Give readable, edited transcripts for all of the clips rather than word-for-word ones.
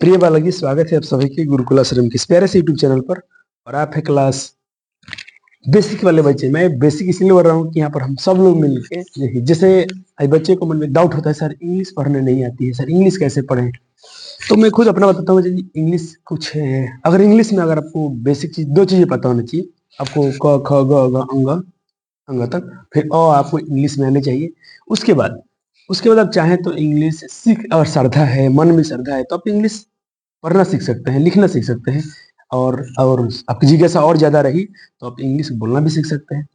प्रिय बालक, स्वागत है आप सभी के गुरुकुल आश्रम के इस प्यारे से यूट्यूब चैनल पर। और आप है क्लास बेसिक वाले बच्चे। मैं बेसिक इसलिए बोल रहा हूँ कि यहाँ पर हम सब लोग मिलके देखिए, जैसे बच्चे को मन में डाउट होता है, सर इंग्लिश पढ़ने नहीं आती है, सर इंग्लिश कैसे पढ़ें। तो मैं खुद अपना बताता हूँ जी, इंग्लिश कुछ है। अगर इंग्लिश में अगर आपको बेसिक चीज, दो चीजें पता होनी चाहिए आपको, क ख ग घ अंग अंग तक, फिर आपको इंग्लिश में आने चाहिए। उसके बाद आप चाहें तो इंग्लिश सीख, और श्रद्धा है, मन में श्रद्धा है, तो आप इंग्लिश पढ़ना सीख सकते हैं, लिखना सीख सकते हैं। और आपकी जिज्ञासा और ज्यादा रही तो आप इंग्लिश बोलना भी सीख सकते हैं।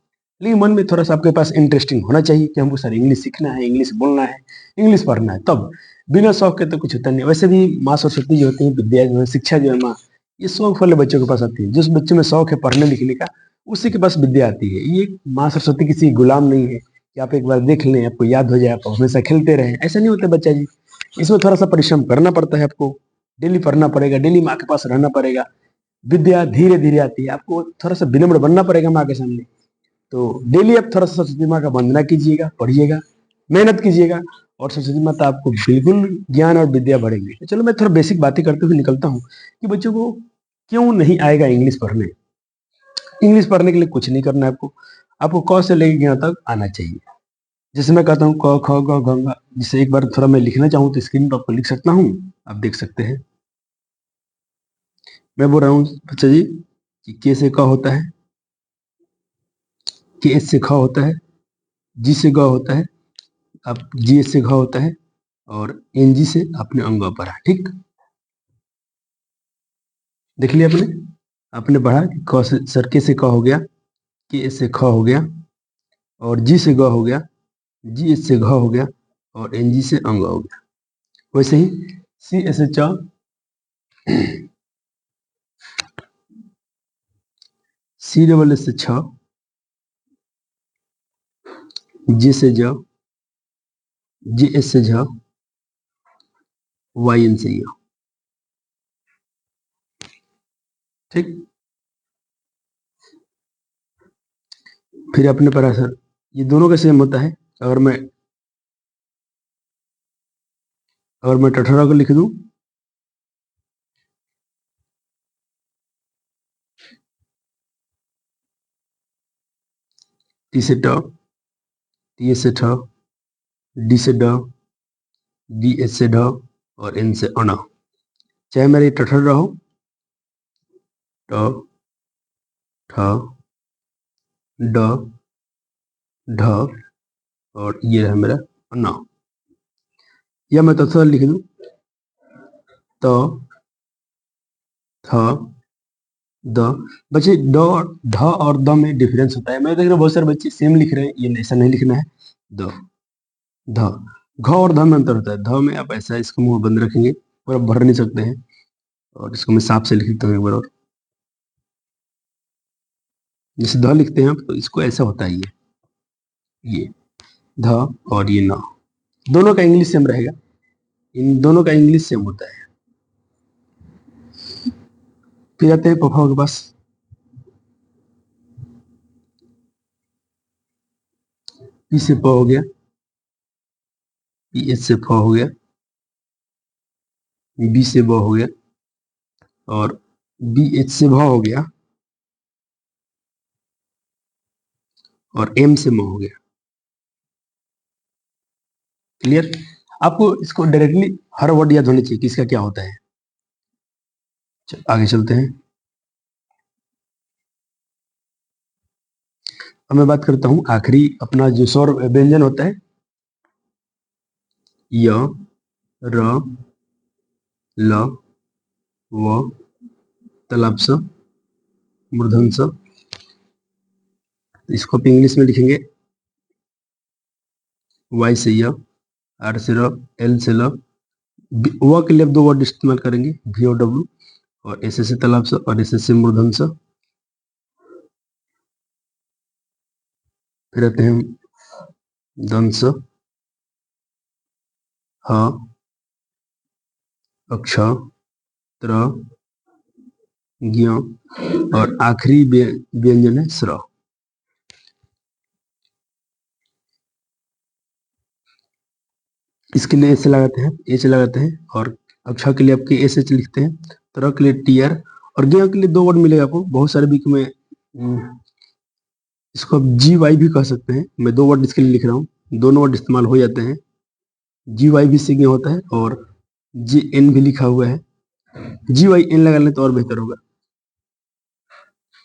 लेकिन मन में थोड़ा सा आपके पास इंटरेस्टिंग होना चाहिए कि हमको सर इंग्लिश सीखना है, इंग्लिश बोलना है, इंग्लिश पढ़ना है। तब बिना शौक के तो कुछ होता नहीं। वैसे भी माँ सरस्वती जो होती है, विद्या जो है, शिक्षा जो है माँ, ये शौक वाले बच्चों के पास आती है। जिस बच्चे में शौक है पढ़ने लिखने का, उसी के पास विद्या आती है। ये माँ सरस्वती किसी गुलाम नहीं है कि आप एक बार देख लें, आपको याद हो जाए, आप हमेशा खेलते रहें। ऐसा नहीं होता बच्चा जी। इसमें थोड़ा सा परिश्रम करना पड़ता है आपको, डेली पढ़ना पड़ेगा, डेली माँ के पास रहना पड़ेगा। विद्या धीरे धीरे आती है, आपको थोड़ा सा विनम्र बनना पड़ेगा माँ के सामने। तो डेली आप थोड़ा सा सरस्वती माँ का वंदना कीजिएगा, पढ़िएगा, मेहनत कीजिएगा, और सरस्वती माता आपको बिल्कुल ज्ञान और विद्या बढ़ेंगे। तो चलो मैं थोड़ा बेसिक बातें करते हुए निकलता हूँ कि बच्चों को क्यों नहीं आएगा इंग्लिश पढ़ने। इंग्लिश पढ़ने के लिए कुछ नहीं करना है आपको। आपको क से लेकर यहाँ तक आना चाहिए। जैसे मैं कहता हूँ क ख ग घ ङ, जिसे एक बार थोड़ा मैं लिखना चाहूँ तो स्क्रीन पर आपको लिख सकता हूँ, आप देख सकते हैं। मैं बोल रहा हूँ बच्चा जी कि के से क होता है, के एस से ख होता है, जी से ग होता है, अब जी एस से घ होता है, और एन जी से अपने अंग पर है। ठीक, देख लिया आपने पढ़ा कि क से सर के से क हो गया, के एस से ख हो गया, और जी से ग हो गया, जी एस से घ हो गया, और एन जी से अंग हो गया। वैसे ही सी एस से च, सी डबल एस से छ, जी से ज, जी एस से झ, वाई एन से य। ठीक, फिर अपने पढ़ा सर ये दोनों का सेम होता है। अगर मैं टठरा को लिख दूं, टी से ट, टी एस से ठ, डी से ड, डी एस से ढ, और एन से अण। चाहे मेरा ये टठर रहो, ट, ठ, ड, ढ, और ये है मेरा अण। या मैं तत्व लिख दूं, त, थ, द। बच्चे ड और ढ और द में डिफरेंस होता है। मैं देख रहा हूँ बहुत सारे बच्चे सेम लिख रहे हैं, ये ऐसा नहीं लिखना है। द, ध, घ और ध में अंतर होता है। ध में आप ऐसा इसको मुंह बंद रखेंगे, पूरा भर नहीं सकते हैं। और इसको मैं साफ से लिख देता हूँ एक बार और। जैसे ध लिखते हैं आप, तो इसको ऐसा होता है, ये ध और ये न, दोनों का इंग्लिश सेम रहेगा। इन दोनों का इंग्लिश सेम होता है। फिर आते हैं पफा के पास। पी से प हो गया, पी एच से फ हो गया, बी से ब हो गया, और बी एच से भ हो गया, और एम से म हो गया। क्लियर? आपको इसको डायरेक्टली हर वर्ड याद होने चाहिए कि इसका क्या होता है। आगे चलते हैं। अब मैं बात करता हूं आखिरी अपना जो स्वर व्यंजन होता है, य, र, ल, व, तलाब स, मूर्धन स। इसको आप इंग्लिश में लिखेंगे वाई से य, आर से र, एल से ल। व के लिए आप दो वर्ड इस्तेमाल करेंगे, वी और डब्ल्यू, और एस से तालाब स, और एस से मूर्धन स। फिर आते हैं दंस, ह, अक्ष, त्र, ज्ञ, और आखिरी व्यंजन है स्र। इसके लिए एच लगाते हैं, और अब छ के लिए आपके एस एच लिखते हैं, तो र के लिए टी आर, और ग के लिए दो वर्ड मिलेगा आपको, बहुत सारे बीक में इसको आप जी वाई भी कह सकते हैं, मैं दो वर्ड इसके लिए लिख रहा हूँ, दोनों वर्ड इस्तेमाल हो जाते हैं, जी वाई भी सिग्न होता है और जी एन भी लिखा हुआ है, जी वाई एन लगा लें तो और बेहतर होगा,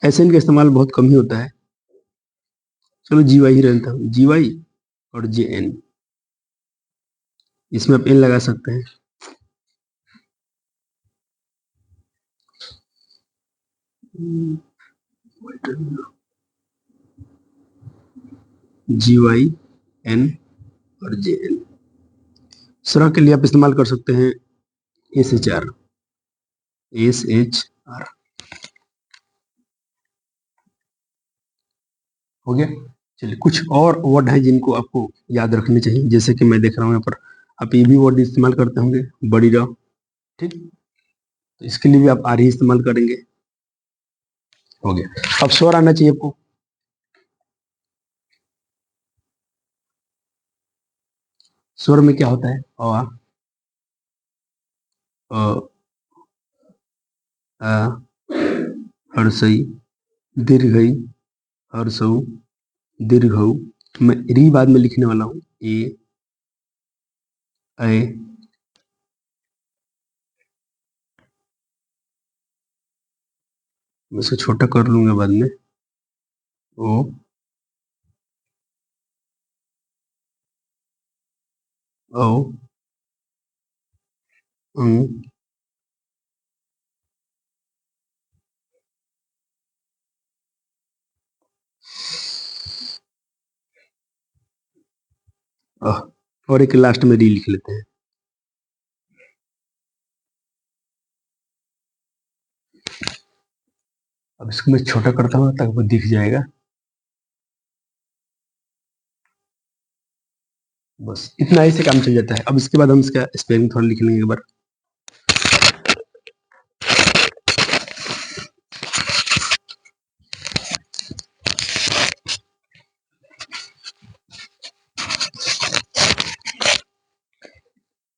एस एन का इस्तेमाल बहुत कम ही होता है, चलो जी वाई ही रहता हूँ, जी वाई और जे एन, इसमें आप एन लगा सकते हैं। जी वाई एन और जे एन। सुरा के लिए आप इस्तेमाल कर सकते हैं S H R, S H R, हो गया। चलिए कुछ और वर्ड है जिनको आपको याद रखने चाहिए, जैसे कि मैं देख रहा हूँ यहाँ पर आप ये भी वर्ड इस्तेमाल करते होंगे, बड़ी र, ठीक, तो इसके लिए भी आप आर ही इस्तेमाल करेंगे, हो गया। अब स्वर आना चाहिए आपको, स्वर में क्या होता है, अ हर्षई दीर्घई हर्षौ दीर्घौ, मैं री बाद में लिखने वाला हूँ, ए ऐ मैं इसको छोटा कर लूंगा बाद में, ओ औ अं अह, और एक लास्ट में री लिख लेते हैं। अब इसको मैं छोटा करता हूँ ताकि वो दिख जाएगा, बस इतना ही से काम चल जाता है। अब इसके बाद हम इसका स्पेलिंग थोड़ा लिख लेंगे एक बार।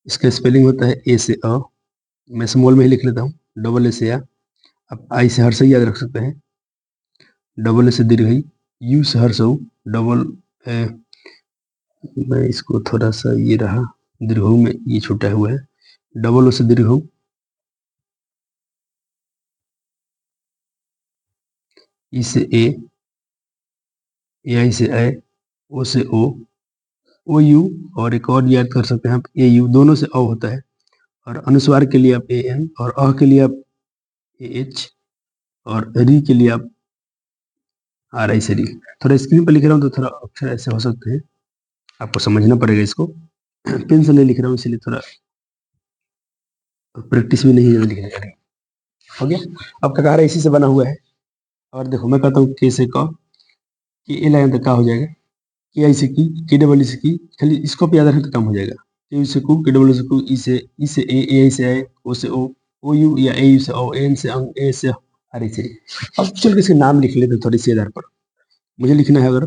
इसका स्पेलिंग होता है ए से अ, मैं स्मॉल में ही लिख लेता हूँ, डबल ए से आ, आप आई से हर्ष याद रख सकते हैं, डबल ए से दीर्घई, यू से हर्षऊ, डबल ए, मैं इसको थोड़ा सा ये रहा दीर्घऊ में ये छूटा हुआ है, डबल ओ से दीर्घऊ, ई से ए आई से ए, ओ से ओ यू, और एक और याद कर सकते हैं आप ए यू, दोनों से अ होता है, और अनुस्वार के लिए आप ए एन, और अ के लिए आप ए एच, और री के लिए आप आर आई से री। थोड़ा स्क्रीन पर लिख रहा हूँ तो थोड़ा अक्षर ऐसे हो सकते हैं, आपको समझना पड़ेगा इसको, पेन से नहीं लिख रहा हूँ इसलिए थोड़ा प्रैक्टिस भी नहीं है लिखने का। हो गया। अब ककार इसी से बना हुआ है, और देखो मैं कहता हूँ के से क, कि ए लाइन तक का हो जाएगा, के आई से की, के डबल से की, खाली इसको पे याद रखें तो काम हो जाएगा, के से कु, के डबल से कु, ई से ए आई से आए, ओ से ओ यू, या ए यू से ओ, एन से अंग, ए से आर आई से री। अब चल के इसके नाम लिख लेते थोड़ी सी आधार पर, मुझे लिखना है, अगर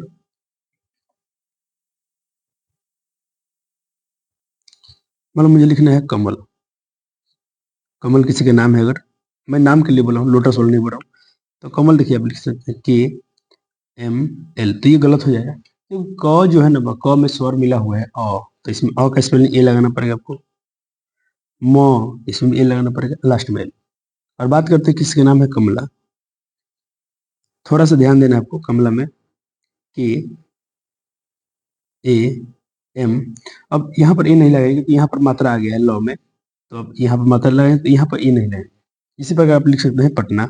मतलब मुझे लिखना है कमल, कमल किसी का नाम है, अगर मैं नाम के लिए बोला हूँ, लोटस वर्ड नहीं बोल रहा हूँ, तो कमल देखिए आप लिख सकते हैं के एम एल, तो ये गलत हो जाएगा क्योंकि क जो है ना, क में स्वर मिला हुआ है अ, तो इसमें अ का स्पेलिंग ए लगाना पड़ेगा आपको, म इसमें ए लगाना पड़ेगा लास्ट में एल। और बात करते हैं किसका नाम है कमला, थोड़ा सा ध्यान देना आपको, कमला में के ए एम, अब यहाँ पर ए नहीं लगेगा क्योंकि यहाँ पर मात्रा आ गया है लॉ में, तो अब यहाँ पर मात्रा लगे तो यहाँ पर ए नहीं लगेगा। इसी प्रकार आप लिख सकते हैं पटना,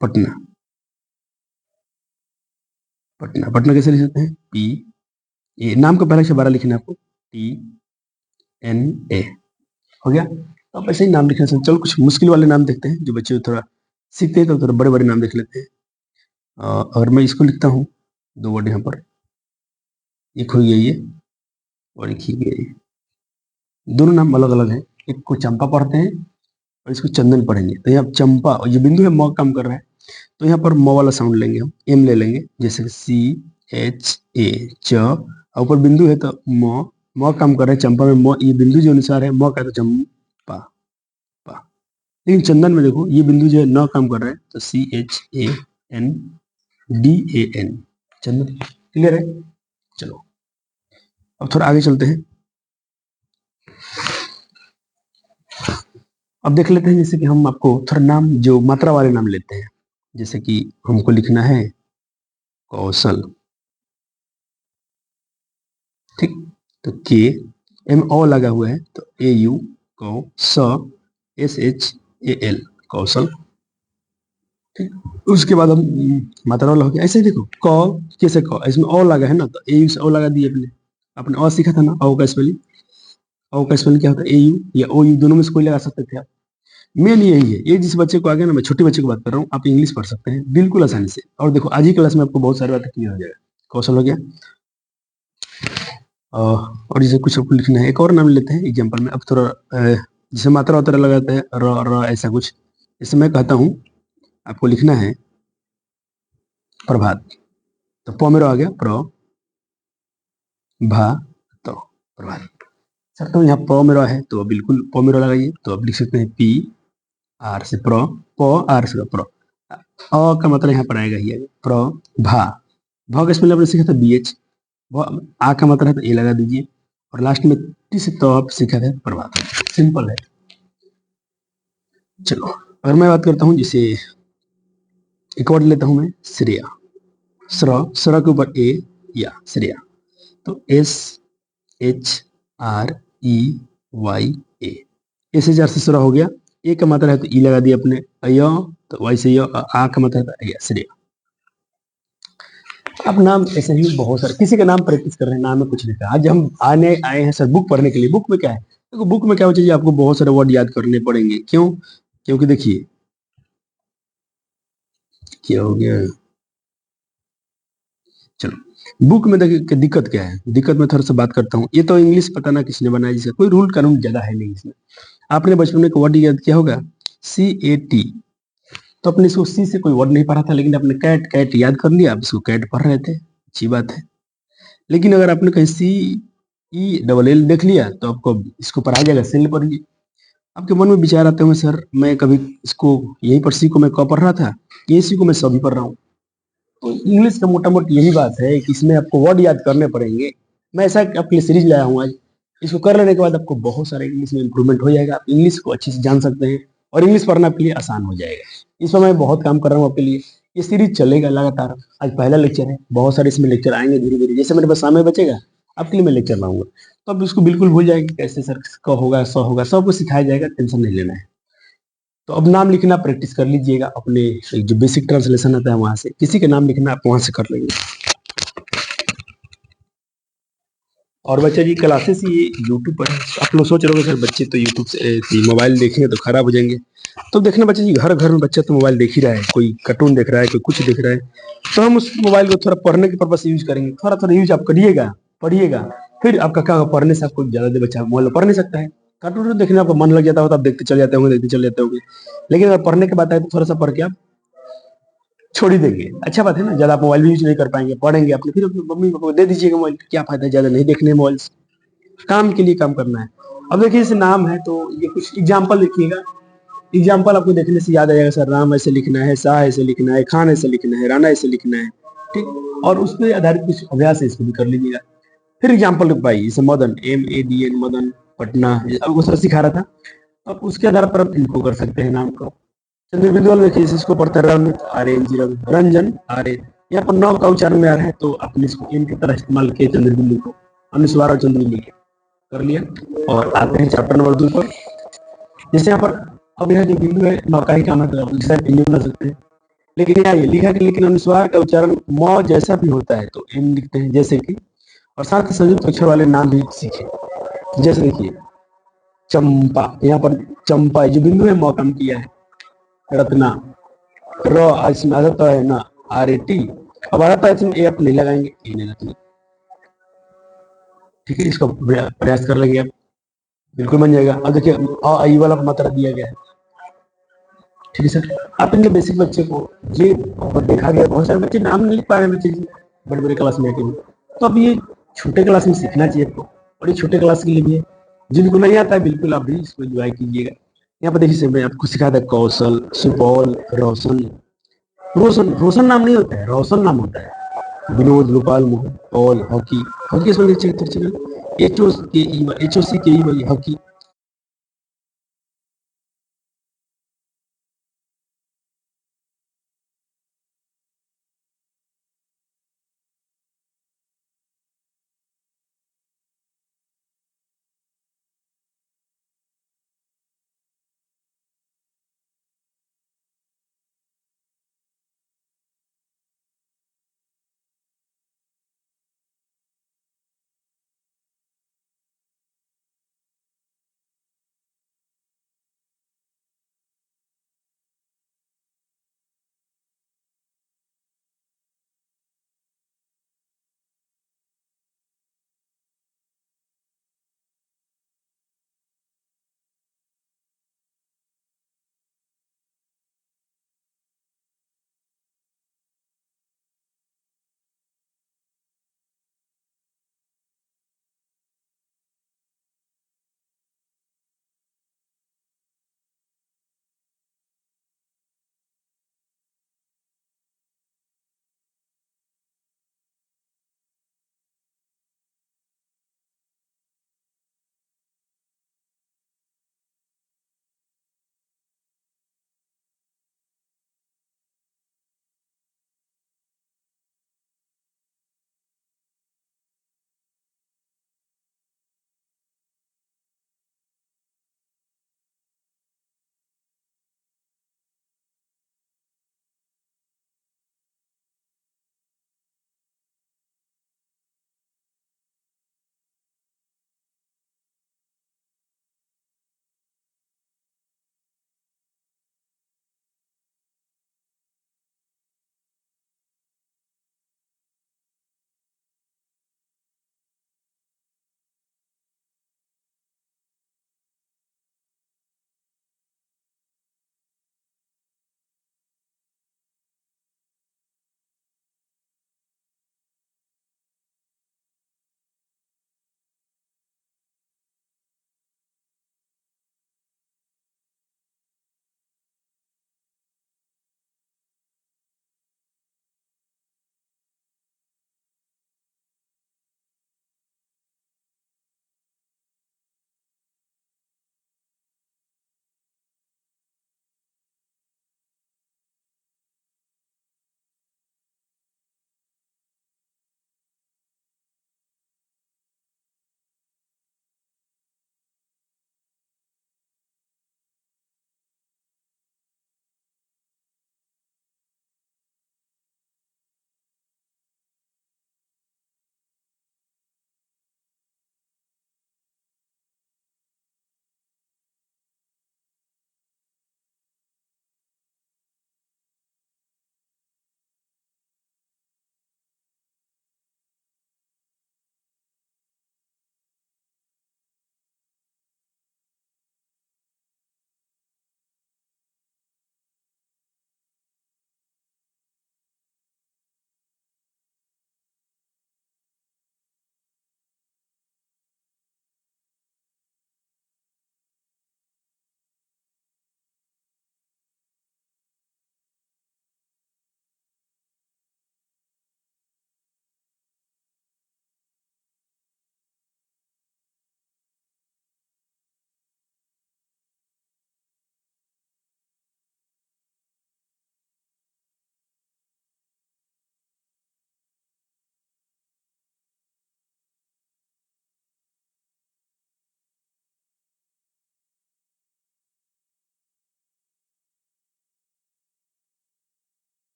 पटना, पटना, पटना कैसे लिख सकते हैं, पी ए, नाम का पहला अक्षर 12 लिखना है आपको, टी एन ए, हो गया। तो आप ऐसे ही नाम लिखना चाहिए। चलो कुछ मुश्किल वाले नाम देखते हैं, जो बच्चे थोड़ा सीखते हैं तो थोड़ा बड़े बड़े नाम देख लेते हैं। और मैं इसको लिखता हूँ, दो वर्ड यहाँ पर, एक हो गया ये और एक ही गया ये, दोनों नाम अलग अलग हैं, एक को चंपा पढ़ते हैं और इसको चंदन पढ़ेंगे। तो यहाँ चंपा, और ये बिंदु है म काम कर रहा है, तो यहाँ पर म वाला साउंड लेंगे हम, एम ले लेंगे, जैसे सी एच ए च, और ऊपर बिंदु है तो म म काम कर रहा है, चंपा में म, ये बिंदु जो अनुसार है म का तो चंपा पा। लेकिन चंदन में देखो ये बिंदु जो है न काम कर रहा है, तो CHANDAN, चंदन। क्लियर है? चलो अब थोड़ा आगे चलते हैं। अब देख लेते हैं, जैसे कि हम आपको थोड़ा नाम जो मात्रा वाले नाम लेते हैं, जैसे कि हमको लिखना है कौशल, ठीक, तो के एम ओ लगा हुआ है, तो AU SHAL कौशल, ठीक। उसके बाद हम मात्रा वाला हो गया। ऐसे ही देखो क कैसे क, इसमें ओ लगा है ना, तो AU से ओ लगा दिए अपने, अपने ओ सीखा था ना, ओ का स्पेलिंग, ओ का स्पेलिंग क्या होता है, AU या OU, दोनों में से कोई लगा सकते थे आप। मेन यही है, ये जिस बच्चे को आ गया ना, मैं छोटे बच्चे की बात कर रहा हूँ, आप इंग्लिश पढ़ सकते हैं बिल्कुल आसानी से। और देखो आज ही क्लास में आपको बहुत सारी बातें क्लियर हो जाएगा। कौशल हो गया। और जैसे कुछ आपको लिखना है, एक और नाम लेते हैं एग्जाम्पल में। अब थोड़ा जैसे मात्रा वात्रा लगाते हैं, र र ऐसा कुछ। जैसे मैं कहता हूँ आपको लिखना है प्रभात, तो प मेरा आ गया प्र भा तो प्रभात। सर तो यहाँ प मेरा है, तो बिल्कुल प मेरा लगाइए, तो आप लिख सकते हैं PR से प्र, प आर से प्र। अ का मतलब यहाँ पर आएगा ही प्र भा, भ का स्पेलिंग आपने सीखा था BH, आ का मतलब है तो ए लगा दीजिए, और लास्ट में टी से तो आप सीखा था प्रभात। सिंपल है। चलो अगर मैं बात करता हूँ, जैसे एक वर्ड लेता हूं मैं श्रेया, स्र के ऊपर ए या श्रेया, तो SHREY, SHR से श्र हो गया। ए का मात्रा है तो ई लगा दिया अपने, अय तो वाई से आ का मतलब है श्रेया। अब नाम ऐसे ही बहुत सारे, किसी का नाम प्रैक्टिस कर रहे हैं, नाम में कुछ लिखा है। आज हम आने आए हैं सर बुक पढ़ने के लिए। बुक में क्या है, देखो बुक में क्या हो चाहिए, आपको बहुत सारे वर्ड याद करने पड़ेंगे। क्यों? क्योंकि देखिए क्या हो गया, चलो बुक में देखिए दिक्कत क्या है, दिक्कत में थोड़ा सा बात करता हूँ। ये तो इंग्लिश पता ना किसने बनाया, जिसका कोई रूल कानून ज्यादा है नहीं इसमें। आपने बचपन में वर्ड याद किया होगा CAT, तो अपने इसको सी से कोई वर्ड नहीं पढ़ा था, लेकिन आपने कैट कैट याद कर लिया, आप इसको कैट पढ़ रहे थे, अच्छी बात है। लेकिन अगर आपने कहीं CELL देख लिया, तो आपको इसको पर आ जाएगा सेल पर। आपके मन में विचार आते होंगे, सर मैं कभी इसको यहीं पर सी को मैं क पढ़ रहा था, ये सी को मैं सभी पढ़ रहा हूँ। तो इंग्लिश का मोटा मोटी यही बात है कि इसमें आपको वर्ड याद करने पड़ेंगे। मैं ऐसा आपके लिए सीरीज लाया हूँ आज, इसको कर लेने के बाद आपको बहुत सारे इंग्लिश में इंप्रूवमेंट हो जाएगा, आप इंग्लिश को अच्छे से जान सकते हैं, और इंग्लिश पढ़ना आपके लिए आसान हो जाएगा। इस पर मैं बहुत काम कर रहा हूँ आपके लिए, ये सीरीज चलेगा लगातार। आज पहला लेक्चर है, बहुत सारे इसमें लेक्चर आएंगे धीरे धीरे, जैसे मेरे पास समय बचेगा आपके लिए मैं लेक्चर लाऊंगा, तो अब इसको बिल्कुल भूल जाएंगे कैसे सर क होगा स होगा, सब कुछ सिखाया जाएगा, टेंशन नहीं लेना है। तो अब नाम लिखना प्रैक्टिस कर लीजिएगा, अपने जो बेसिक ट्रांसलेशन आता है वहां से, किसी का नाम लिखना आप वहां से कर लेंगे। और बच्चा जी क्लासेस ये यूट्यूब पर है, आप लोग सोच रहे हो सर बच्चे तो यूट्यूब से मोबाइल देखेंगे तो खराब हो जाएंगे। तो देखना बच्चे जी, घर घर में बच्चा तो मोबाइल देख ही रहा है, कोई कार्टून देख रहा है, कोई कुछ देख रहा है, तो हम उस मोबाइल को थोड़ा पढ़ने के पर्पज से यूज करेंगे, थोड़ा थोड़ा यूज आप करिएगा, पढ़िएगा। फिर आपका क्या होगा, पढ़ने से आपको ज्यादा देर बच्चा मोबाइल पढ़ नहीं सकता है। कार्टून देखने आपको मन लग जाता हो तो आप देखते चले जाते होंगे, देखते चले जाते होंगे। लेकिन अगर पढ़ने की बात है तो थोड़ा सा पढ़ के आप छोड़ ही देंगे, अच्छा बात है ना, ज्यादा आप मोबाइल भी यूज नहीं कर पाएंगे, पढ़ेंगे अपने, फिर अपने मम्मी पापा को दे दीजिएगा मोबाइल, क्या फायदा है, ज्यादा नहीं देखने मोबाइल, काम के लिए काम करना है। अब देखिए जैसे नाम है, तो ये कुछ एग्जाम्पल लिखिएगा, एग्जाम्पल आपको देखने से याद आ जाएगा, सर राम ऐसे लिखना है, शाह ऐसे लिखना है, खान ऐसे लिखना है, राणा ऐसे लिखना है, ठीक। और उस पर आधारित कुछ अभ्यास है, इसको भी कर लीजिएगा। फिर एग्जाम्पल लिख पाइए, जैसे मदन MADN मदन पटना, अब वो सर सिखा रहा था, अब उसके आधार पर आप इनको कर सकते हैं नाम को। चंद्र बिंदु देखिए, इसको पढ़ते रन RNG रंजन RA, यहाँ पर नौ का उच्चारण में आ रहा है, तो आपने इसको एम की तरह इस्तेमाल किया, चंद्र बिंदु को अनुस्वार और चंद्र बिंदु कर लिया। और आते हैं चैप्टर नंबर 2 पर, जैसे यहाँ पर अब यह जो बिंदु है नौका ही काम है, बिंदु बना सकते हैं, लेकिन यहाँ ये लिखा कि लेकिन अनुस्वार का उच्चारण म जैसा भी होता है तो एम लिखते हैं, जैसे कि, और साथ ही संयुक्त अक्षर वाले नाम भी सीखे। जैसे देखिए चंपा, यहाँ पर चंपा जो बिंदु है म कम किया है, रत्ना र इसमें आ जाता है ना RAT, अब आ जाता है इसमें ए आप नहीं लगाएंगे, ए नहीं लगाएंगे, ठीक है। इसको प्रयास कर लेंगे आप, बिल्कुल बन जाएगा। अब देखिए आई वाला मात्रा दिया गया है, ठीक है सर। आप इनके बेसिक बच्चे को ये देखा गया, बहुत सारे बच्चे नाम नहीं लिख पा रहे बच्चे बड़े बड़े क्लास में आके, तो अब ये छोटे क्लास में सीखना चाहिए आपको। और ये छोटे क्लास के लिए भी है। जिनको नहीं आता है बिल्कुल आप भी इसको एंजॉय कीजिएगा। यहाँ पर देखिए मैं आपको सिखा था कौशल, सुपौल, रोशन, रोशन रोशन नाम नहीं होता है, रोशन नाम होता है। Vinod, Gopal, Mohan, Paul, hockey, hockey इसमें चर्चा HOC के ई वाली हॉकी।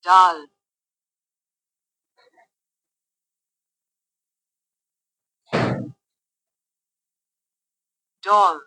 doll, doll,